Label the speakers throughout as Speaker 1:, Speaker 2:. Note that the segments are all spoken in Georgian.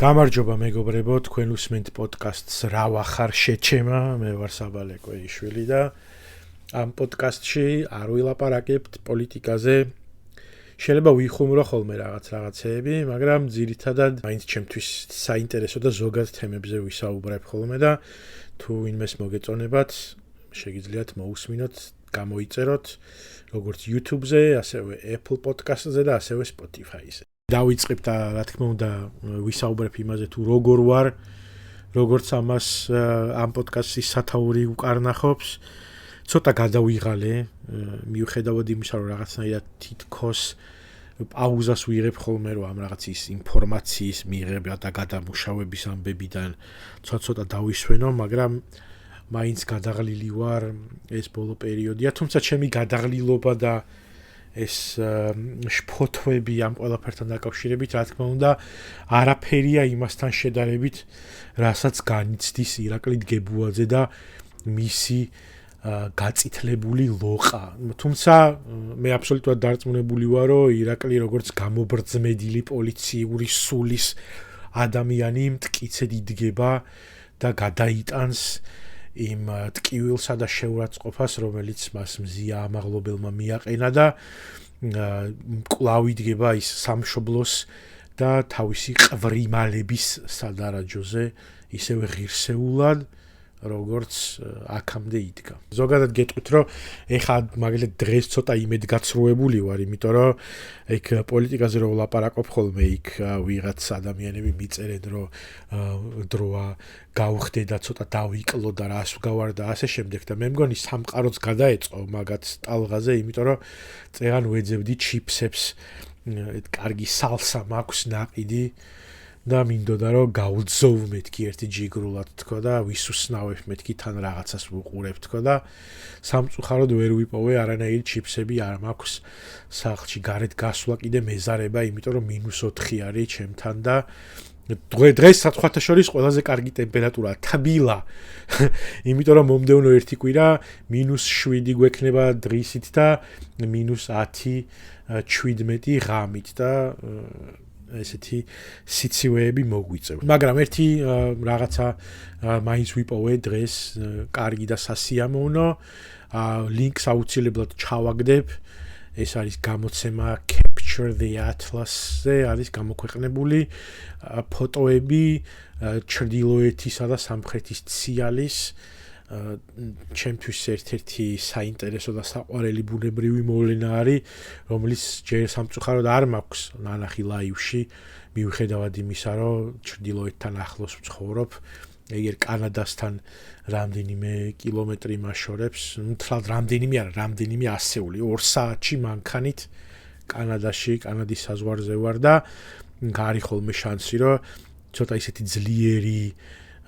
Speaker 1: გამარჯობა მეგობრებო, თქვენ უსმენთ პოდკასტს რა ვახარ შეჩემა, მე ვარ საბალე კვეიშვილი და ამ პოდკასტში არ ვილაპარაკებთ პოლიტიკაზე. შეიძლება ვიხუმრო ხოლმე რაღაცეები, მაგრამ ძირითადად მაინც ჩემთვის საინტერესო და ზოგად თემებზე ვისაუბრებ ხოლმე და თუ ვინმეს მოგეწონებათ, შეგიძლიათ მოусმინოთ, გამოიწეროთ როგორც YouTube-ზე, ასევე Apple Podcast-ზე და ასევე Spotify-ზე. დავიწყებთ რა თქმა უნდა ვისაუბრებ იმაზე თუ როგორ ვარ, როგორც ამას ამ პოდკასტის სათაური უკარნახობს. ცოტა გადავიღალე, მიუხედავად იმისა, რომ რაღაცნაირად თითქოს პაუზას ვიღებ ხოლმე, რომ ამ რაღაცის ინფორმაციის მიღება და გადამუშავების ამბებიდან ცოტა დავისვენო, მაგრამ მაინც გადაღლილი ვარ ეს ბოლო პერიოდია, თუმცა ჩემი გადაღლილობა და ეს შფოთვები ამ ყველაფერთან დაკავშირებით, რა თქმა უნდა, არაფერია იმასთან შედარებით, რასაც განიცდის ირაკლი დგებუაძე და მისი გაწითლებული ლოყა. თუმცა მე აბსოლუტურად დარწმუნებული ვარ, რომ ირაკლი როგორც გამობრძმედილი პოლიციური სულის ადამიანი მტკიცედ იდგება და გადაიტანს იმ ტკივილსა და შეურაცხყოფას, რომელიც მას მზია ამაღლობელმა მიაყენა და კვლავ იდგება ის სამშობლოს და თავისი ყვრიმალების სადარაჯოზე ისევე ღირსეულად, როგორც აქამდე იდგა. ზოგადად გეტყვით, რომ ეხლა მაგალითად დღეს ცოტა იმედგაცრუებული ვარ, იმიტომ რომ ეგ პოლიტიკაზე რო ვლაპარაკობ ხოლმე, იქ ვიღაც ადამიანები მიწერენ, რომ დროა გავხდე და ცოტა დავიკლო და რას ვგავარ და ასე შემდეგ და მე მგონი სამყაროც გადაეწყო მაგათ ტალღაზე, იმიტომ რომ წეღან ვეძებდი ჩიპსებს, კარგი სალსა მაქვს ნაყიდი და მინდოდა რომ გავძოვ მეთქი ერთი ჯიგრულად თქო და ვისუსნავებ მეთქი თან რაღაცას ვუყურებ თქო და სამწუხაროდ ვერ ვიპოვე არანაირი ჩიპსები არ მაქვს სახლში გარეთ გასვლა კიდე მეზარება, იმიტომ რომ -4 არის ჩემთან და დღეს სათხათა შორის ყველაზე კარგი ტემპერატურა თბილა. იმიტომ რომ მომდევნო ერთი კვირა -7 გვექნება დღისით და -10 17 ღამით და ესეთი სიცივეები მოგვიწევს. მაგრამ ერთი რაღაცა მაინც ვიპოვე დღეს კარგი და სასიამოვნო, ლინკს აუცილებლად ჩავაგდებ. ეს არის გამოცემა Capture the Atlas-ზე არის გამოქვეყნებული ფოტოები ჩრდილოეთისა და სამხრეთის ციალის ჩემთვის ერთ-ერთი საინტერესო და საყვარელი ბუნებრივი მოვლენა არის, რომელიც ჯერ სამწუხაროდ არ მაქვს ნანახი ლაივში, მიუხედავად იმისა, რომ ჩრდილოეთთან ახლოს ვცხოვრობ, ეგერ კანადასთან რამდენიმე კილომეტრი მაშორებს, თლად რამდენიმე ასეული, 2 საათში მანქანით კანადაში, კანადის საზღვარზე ვარ და არის ხოლმე შანსი, რომ ცოტა ისეთი ძლიერი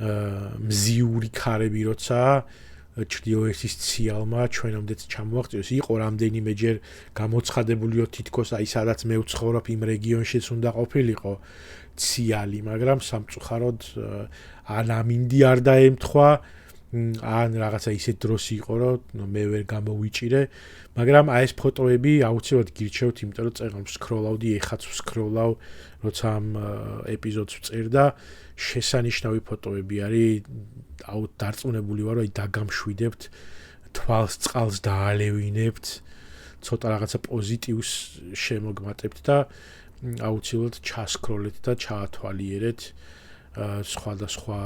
Speaker 1: მზიური ქარები როცა ჩრდილოეთის ციალმა ჩვენამდეც ჩამოაღწიოს. იყო რამდენიმე ჯერ გამოცხადებულიო თითქოს აი სადაც მე ვცხოვრობ იმ რეგიონშიც უნდა ყოფილიყო ციალი, მაგრამ სამწუხაროდ ან ამინდი არ დაემთხვა, ან რაღაცა ისეთ დროს იყო, რომ მე ვერ გამოვიჭირე, მაგრამ აი ეს ფოტოები აუცილებლად გირჩევთ, იმიტომ რომ წეგან ვსკროლავდი, ეხაც ვსკროლავ, როცა ამ ეპიზოდს ვწერ და შესანიშნავი ფოტოები არის, დარწმუნებული ვარ, რომ დაგამშვიდებთ, თვალს წყალს დაალევინებთ, ცოტა რაღაცა პოზიტივს შემოგმატებთ და აუცილებლად ჩასკროლეთ და ჩაათვალიერეთ სხვადასხვა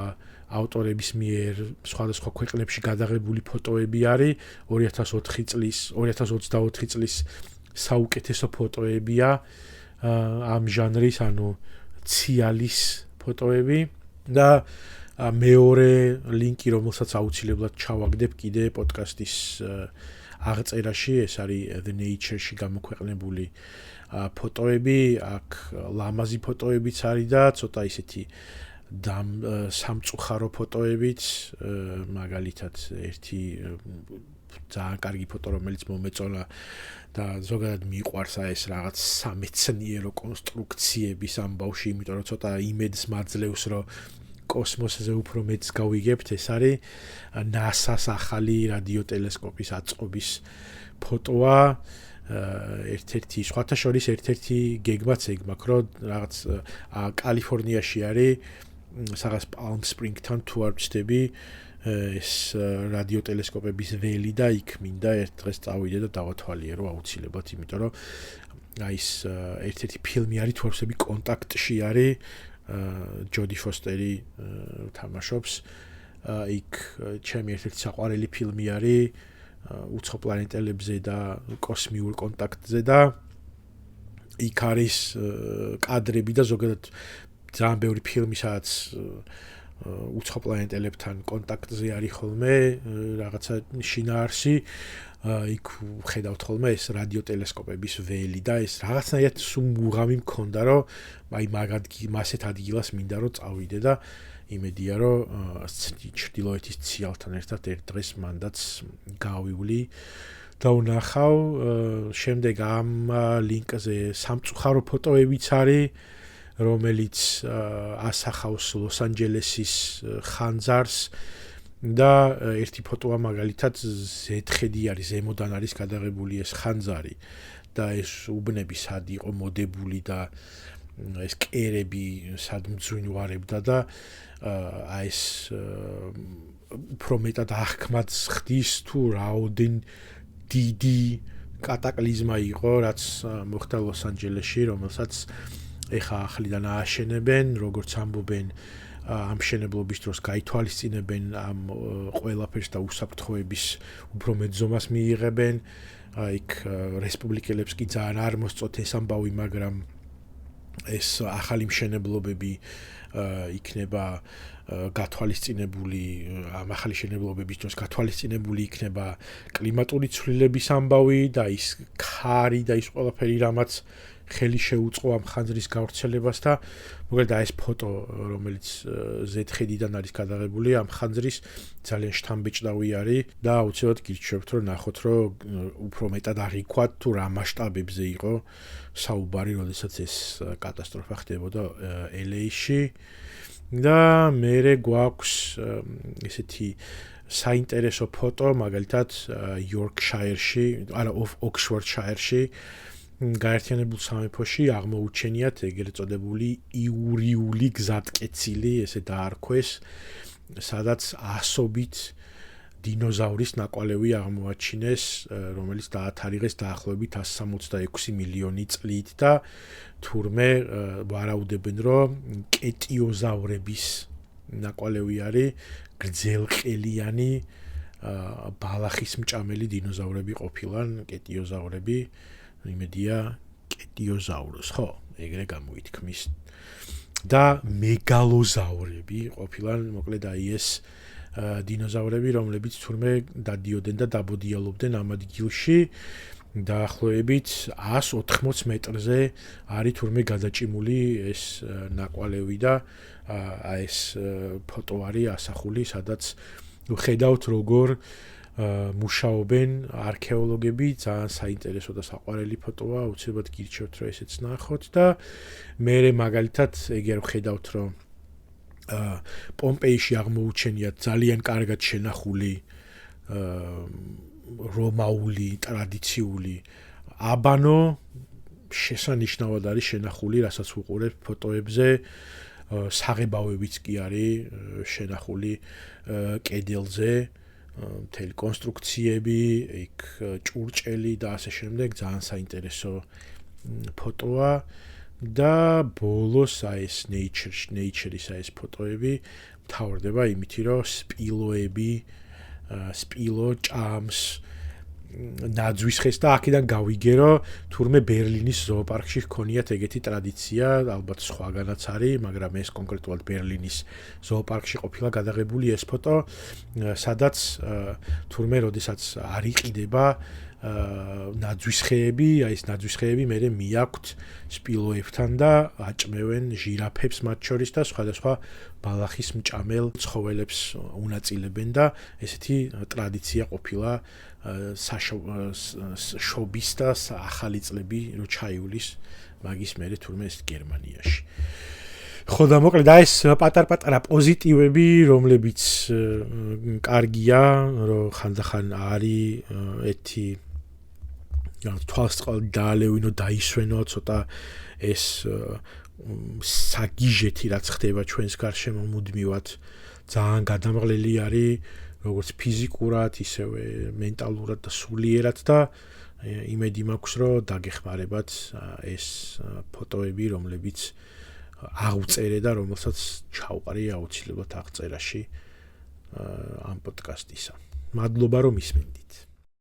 Speaker 1: ავტორების მიერ სხვადასხვა ქვეყნებში გადაღებული ფოტოები არის 2024 წლის საუკეთესო ფოტოებია ამ ჟანრის, ანუ ციალის ფოტოები და მეორე ლინკი, რომელსაც აუცილებლად ჩავაგდებ კიდე პოდკასტის აღწერაში, ეს არის The Nature-ში გამოქვეყნებული ფოტოები, აქ ლამაზი ფოტოებიც არის და ცოტა ისეთი სამწუხარო ფოტოებიც, მაგალითად ერთი ძალიან კარგი ფოტო, რომელიც მომეწონა და ზოგადად მიყვარს ეს რაღაც სამეცნიერო კონსტრუქციების ამბავში, იმიტომ რომ ცოტა იმედს მაძლევს, რომ კოსმოსზე უფრო მეც გავიგებთ, ეს არის NASA-ს ახალი რადიოტელესკოპის აწყობის ფოტოა, ერთ-ერთი სხვათა შორის ერთ-ერთი გეგმაც ეგ მაქვს, რომ რაღაც კალიფორნიაში არის რაღაც Palm Spring-თან თუ არ ვწდები ეს რადიოტელესკოპების ველი და იქ მინდა ერთ დღეს წავიდე და დავათვალიერო აუცილებლად, იმიტომ რომ ის ერთ-ერთი ფილმი არის თუ არ ვწდები კონტაქტში არის ჯოდი ფოსტერი თამაშობს იქ ჩემი ერთ-ერთი საყვარელი ფილმი არის უცხო პლანეტელებზე და კოსმიურ კონტაქტზე და იქ არის კადრები და ზოგადად ძალიან ბევრი ფილმი სადაც უცხო პლანეტელებთან კონტაქტზე არის ხოლმე რაღაცა შინაარსი იქ ხედავთ ხოლმე ეს რადიოტელესკოპების ველი და ეს რაღაცნაირად სულ მუღამი მქონდა რომ აი მასეთ ადგილას მინდა რომ წავიდე და იმედია რომ ჩრდილოეთის ციალთან ერთად ერთ დღეს მანდაც გავივლი და ვნახავ შემდეგ ამ ლინკზე სამწუხარო ფოტოებიც არის რომელიც ასახავს ლოს-ანჯელესის ხანძარს და ერთი ფოტოა მაგალითად ზეთხედი არის ზემოდან არის გადაღებული ეს ხანძარი და ეს უბნები სად იყო მოდებული და ეს კერები სად მძვინვარებდა და აი ეს უფრო მეტად აღქმაც ხდის თუ რაოდენ დიდი კატაკლიზმა იყო რაც მოხდა ლოს-ანჯელესში რომელსაც ეხა ახლიდან ააშენებენ როგორც ამბობენ ამ შენებლობის დროს გაითვალისწინებენ ამ ყველაფერს და უსაფრთხოების უფრო მეძომას მიიღებენ იქ რესპუბლიკელებს კი ძალიან არ მოსწოთ ეს ამბავი მაგრამ ეს ახალი მშენებლობები იქნება გათვალისწინებული ამ ახალი შენებლობების დროს გათვალისწინებული იქნება კლიმატური ცვლილების ამბავი და ის ქარი და ის ყველაფერი რამაც ხელი შეუწყო ამ ხანძრის გავრცელებას და მოკლედ ეს ფოტო რომელიც ზეთხედიდან არის გადაღებული ამ ხანძრის ძალიან შთამბეჭდავი არის და აუცილებლად გირჩევთ რომ ნახოთ რომ უფრო მეტად არ იქვათ თუ რა მასშტაბებზე იყო საუბარი როდესაც ეს კატასტროფა ხდებოდა LA-ში და მე გვაქვს ესეთი საინტერესო ფოტო მაგალითად იორკშაირში არა ოქსფორდშაირში გაერთიანებულ სამეფოში აღმოუჩენიათ ეგრეთ წოდებული იურიული გზატკეცილი, ესე დაარქვეს, სადაც ასობით დინოზავრის ნაკვალევი აღმოაჩინეს, რომელიც დაათარიღეს დაახლოებით 166 მილიონი წლით და თურმე ვარაუდებენ, რომ კეტიოზავრების ნაკვალევი არის გრძელყელიანი ბალახის მჭამელი დინოზავრები ყოფილან, კეტიოზავრები იმედია კეტიოზავროს, ხო, ეგრე გამოითქმის. და მეგალოზავრები ყოფილან, მოკლედ აი ეს დინოზავრები, რომლებიც თურმე დადიოდნენ და დაბოდიალობდნენ ამ ადგილში, დაახლოებით 180 მეტრზე არის თურმე გადაჭიმული ეს ნაკვალევი და აი ეს ფოტო არის ასახული, სადაც ხედავთ როგორ მუშაობენ არქეოლოგები, ძალიან საინტერესო და საყვარელი ფოტოა, უცებად გირჩევთ რომ ესეც ნახოთ და მე მაგალითად ეგერ ვხედავთ რომ პომპეიში აღმოუჩენიათ ძალიან კარგად შენახული რომაული ტრადიციული აბანო შესანიშნავად არის შენახული, რასაც ვუყურებ ფოტოებზე, საღებავებიც კი არის შენახული კედელზე მთელი კონსტრუქციები, იქ ჭურჭელი და ასე შემდეგ, ძალიან საინტერესო ფოტოა და ბოლოს აი ეს nature-ის აი ეს ფოტოები მთავრდება იმით, რომ სპილო ჭამს ნაძვის ხეს და აქედან გავიგერო თურმე ბერლინის ზოოპარკში ჰქონიათ ეგეთი ტრადიცია, ალბათ სხვაგანაც არის, მაგრამ ეს კონკრეტულად ბერლინის ზოოპარკში ყოფილა გადაღებული ეს ფოტო, სადაც თურმე როდესაც არ იყიდება ნაძვის ხეები, აი ეს ნაძვის ხეები მერე მიაქვთ სპილოებთან და აჭმევენ ჟირაფებს მათ შორის და სხვადასხვა ბალახის მჭამელ ცხოველებს უნაწილებენ და ესეთი ტრადიცია ყოფილა შობის და ახალი წლები რო ჩაივლის მაგის მერე თურმე ეს გერმანიაში. ხო და მოკლედ აი ეს პატარ-პატარა პოზიტივები, რომლებიც კარგია, რომ ხანდახან არის ერთი თვალსწყალი დაალევინო, დაისვენო ცოტა ეს საგიჟეთი რაც ხდება ჩვენს გარშემო მუდმივად ძალიან გადამღლელი არის როგორც ფიზიკურად, ისევე მენტალურად და სულიერად და იმედი მაქვს რომ დაგეხმარებათ ეს ფოტოები, რომლებიც აღწერე და რომელსაც ჩავყარი აუცილებლად აღწერაში ამ პოდკასტისა. მადლობა რომ ისმენდით.